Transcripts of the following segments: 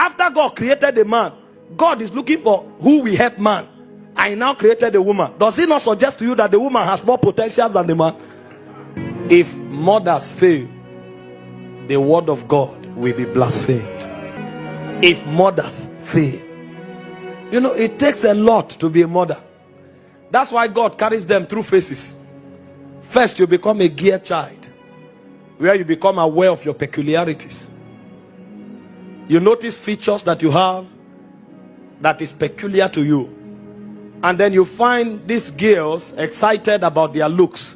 After God created the man, God is looking for who will help man. I now created the woman. Does it not suggest to you that the woman has more potential than the man? If mothers fail, the word of God will be blasphemed. If mothers fail, you know, it takes a lot to be a mother. That's why God carries them through phases. First, you become a gear child, where you become aware of your peculiarities. You notice features that you have that is peculiar to you. And then you find these girls excited about their looks.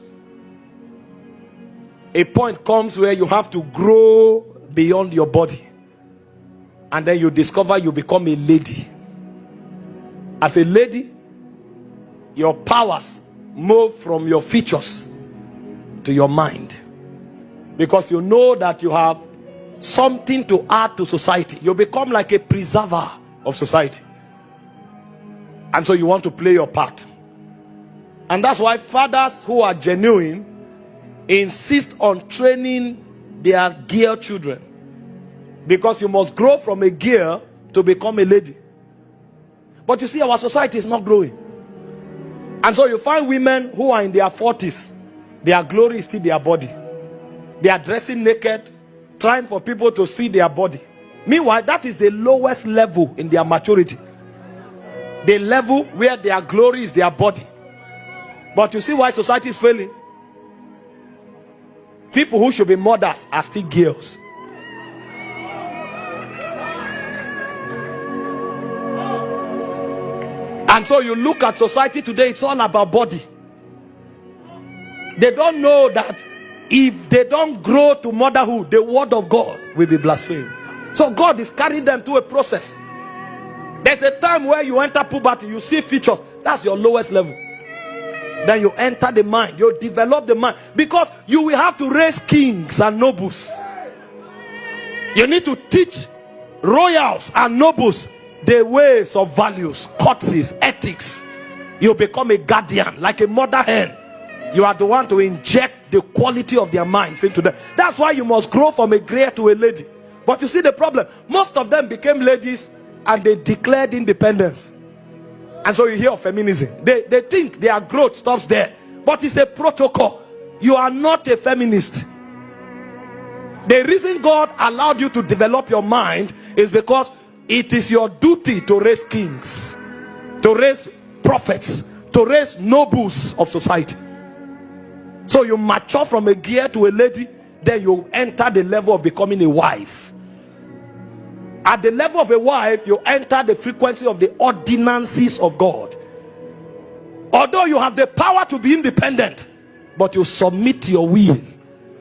A point comes where you have to grow beyond your body. And then you discover you become a lady. As a lady, your powers move from your features to your mind. Because you know that you have something to add to society. You become like a preserver of society. And so you want to play your part. And that's why fathers who are genuine insist on training their girl children. Because you must grow from a girl to become a lady. But you see, our society is not growing. And so you find women who are in their 40s. Their glory is still their body. They are dressing naked, trying for people to see their body. Meanwhile, that is the lowest level in their maturity. The level where their glory is their body. But you see why society is failing? People who should be mothers are still girls. And so you look at society today, it's all about body. They don't know that if they don't grow to motherhood, the word of God will be blasphemed. So God is carrying them through a process. There's a time where you enter puberty, you see features. That's your lowest level. Then you enter the mind, you develop the mind. Because you will have to raise kings and nobles. You need to teach royals and nobles the ways of values, courtesies, ethics. You become a guardian, like a mother hen. You are the one to inject the quality of their minds into them. That's why you must grow from a grey to a lady. But you see the problem, most of them became ladies and they declared independence. And so you hear of feminism. They think their growth stops there. But it's a protocol. You are not a feminist. The reason God allowed you to develop your mind is because it is your duty to raise kings, to raise prophets, to raise nobles of society. So you mature from a gear to a lady, then you enter the level of becoming a wife. At the level of a wife, you enter the frequency of the ordinances of God. Although you have the power to be independent, but you submit your will,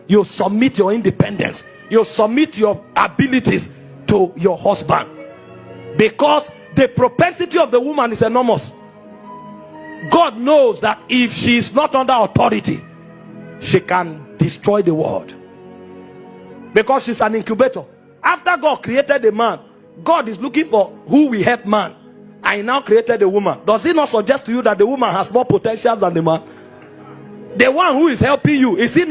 you submit your independence, you submit your abilities to your husband. Because the propensity of the woman is enormous. God knows that if she is not under authority, she can destroy the world. Because she's an incubator. After God created the man, God is looking for who will help man. I now created the woman. Does it not suggest to you that the woman has more potential than the man? The one who is helping you, does he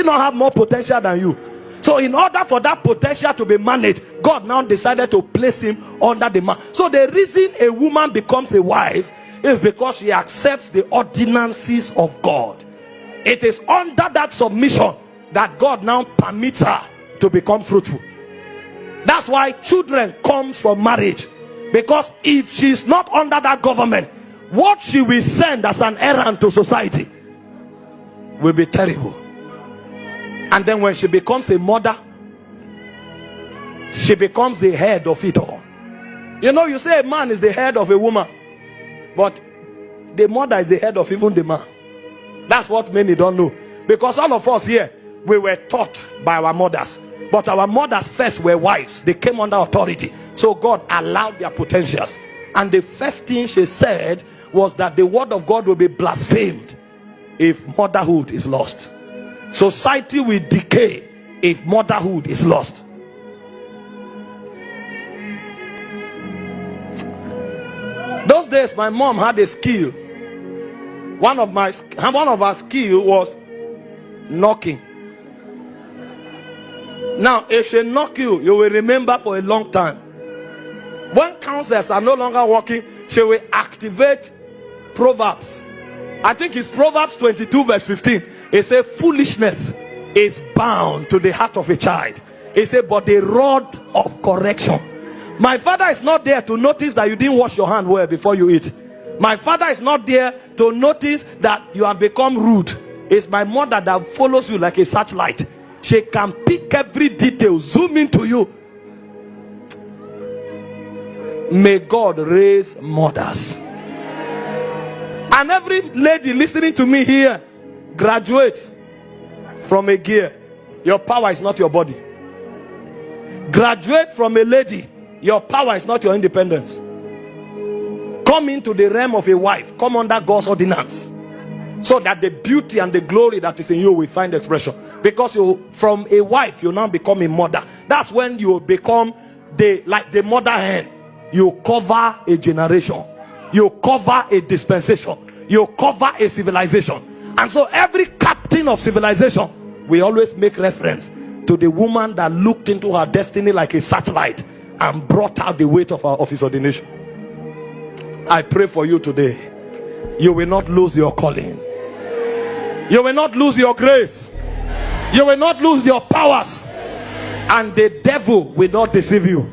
not have more potential than you? So in order for that potential to be managed, God now decided to place him under the man. So the reason a woman becomes a wife is because she accepts the ordinances of God. It is under that submission that God now permits her to become fruitful. That's why children come from marriage. Because if she's not under that government, what she will send as an errand to society will be terrible. And then when she becomes a mother, she becomes the head of it all. You know, you say a man is the head of a woman, but the mother is the head of even the man. That's what many don't know. Because all of us here, we were taught by our mothers. But our mothers first were wives. They came under authority. So God allowed their potentials. And the first thing she said was that the word of God will be blasphemed if motherhood is lost. Society will decay if motherhood is lost. Those days my mom had a skill. One of our skill was knocking. Now if she knock you, you will remember for a long time. When counselors are no longer working, she will activate Proverbs. I think it's Proverbs 22 verse 15. It says foolishness is bound to the heart of a child. It says but the rod of correction. My father is not there to notice that you didn't wash your hand well before you eat. My father is not there to notice that you have become rude. It's my mother that follows you like a searchlight. She can pick every detail, zoom into you. May God raise mothers. And every lady listening to me here, graduate from a gear. Your power is not your body. Graduate from a lady. Your power is not your independence. Come into the realm of a wife. Come under God's ordinance, so that the beauty and the glory that is in you will find expression. Because you, from a wife, you now become a mother. That's when you become like the mother hen. You cover a generation. You cover a dispensation. You cover a civilization. And so every captain of civilization, we always make reference to the woman that looked into her destiny like a searchlight and brought out the weight of his ordination. I pray for you today. You will not lose your calling. You will not lose your grace. You will not lose your powers. And the devil will not deceive you.